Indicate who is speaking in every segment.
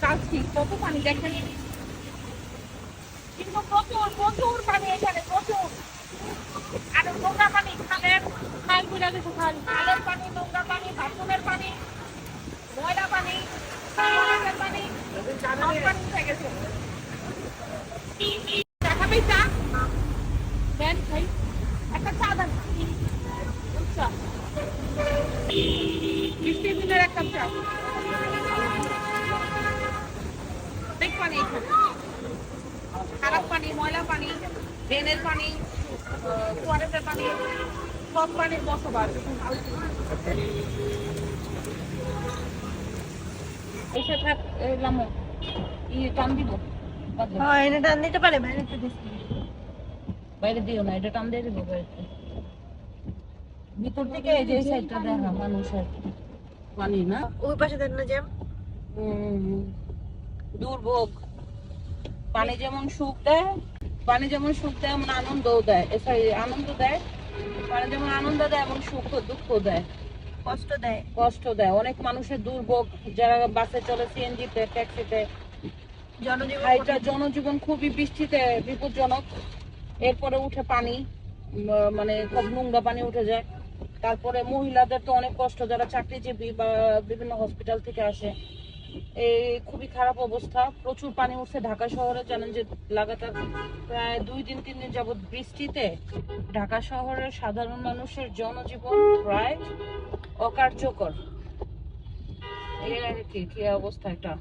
Speaker 1: কালচি কত পানি দেখেন, কিন্তু প্রচুর প্রচুর পানি এখানে, প্রচুর। আর নোংরা পানি, খালের খাল বুঝা গেছে, খালের পানি, নোংরা পানি, বাথরুমের পানি, ময়লা পানি, পানি, সব পানি উঠে গেছে। দেখাবেই চা দেন ভাই, একটা চা দেন, বৃষ্টির দিনের এক কাপ চা। অনেক পানি এখানে, খারাপ পানি, ময়লা পানি, ড্রেনের পানি, টয়লেটের পানি, সব পানির বসবাস। এসে থাক এলাম টান দিব,
Speaker 2: এটা টান দিতে পারে, বাইরে তো দিচ্ছি,
Speaker 1: বাইরে দিও না, এটা টান দিয়ে দিব বাইরে। ভিতর থেকে এই যে সাইডটা দেখা মানুষের পানি না,
Speaker 2: ওই পাশে দেন না জ্যাম।
Speaker 1: দুর্ভোগ। পানি যেমন সুখ দেয়, পানি যেমন সুখ দেয় এমন আনন্দও দেয়, আনন্দ দেয়। পানি যেমন আনন্দ দেয় এমন সুখ দুঃখ দেয়,
Speaker 2: কষ্ট দেয়,
Speaker 1: কষ্ট দেয়। অনেক মানুষের দুর্ভোগ, যারা বাসে চলে, সিএনজিতে, ট্যাক্সিতে, জনজীবন খুবই বৃষ্টিতে বিপজ্জনক। এরপরে উঠে পানি, মানে খুব নোংরা পানি উঠে যায়। তারপরে মহিলাদের তো অনেক কষ্ট, যারা চাকরিজীবী বা বিভিন্ন হসপিটাল থেকে আসে, এই খুবই খারাপ অবস্থা। প্রচুর পানি উঠছে ঢাকা শহরে। জানেন যে লাগাতার প্রায় 2 দিন 3 দিন যাবত বৃষ্টিতে ঢাকা শহরের সাধারণ মানুষের জনজীবন প্রায় অকার্যকর। এই আর কি অবস্থা এটা।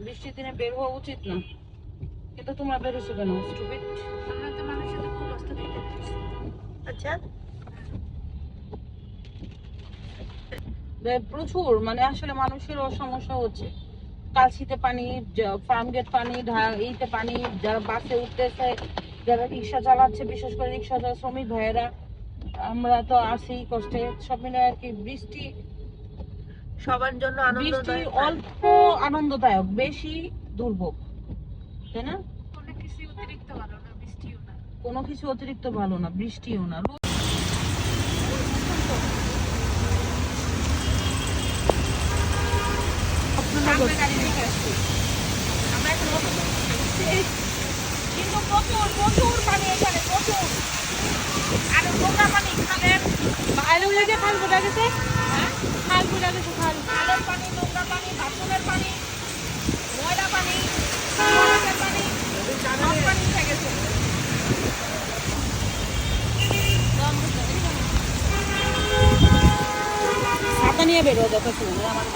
Speaker 1: বৃষ্টির দিনে বের হওয়া উচিত না, কিন্তু তোমরা বেরোছো কেন? স্টুপিড।
Speaker 2: আচ্ছা
Speaker 1: প্রচুর, মানে আসলে মানুষের সমস্যা হচ্ছে। কালশিতে পানি, ফার্মগেট পানি, এইতে পানি, যারা বাসে উঠতেছে, যারা রিক্সা চালাচ্ছে, বিশেষ করে রিক্সা শ্রমিক ভাইয়েরা, আমরা তো আছি কষ্টে। সব মিলে আর কি বৃষ্টি
Speaker 2: সবার জন্য
Speaker 1: বৃষ্টি অল্প আনন্দদায়ক, বেশি দুর্ভোগ, তাই না? কোনো কিছু অতিরিক্ত ভালো না, বৃষ্টিও না। কিন্তু প্রচুর প্রচুর পানি এখানে, প্রচুর। আর নোংরা পানি, খালের বাইরে উঠে গিয়ে খাল বোঝা গেছে, খাল বোঝা গেছে, খালের পানি, নোংরা পানি, বাথরুমের পানি, ময়লা পানি, টয়লেটের পানি, সব পানি উঠে গেছে। ছাতা নিয়ে বেরো, দেখো শুনে আমার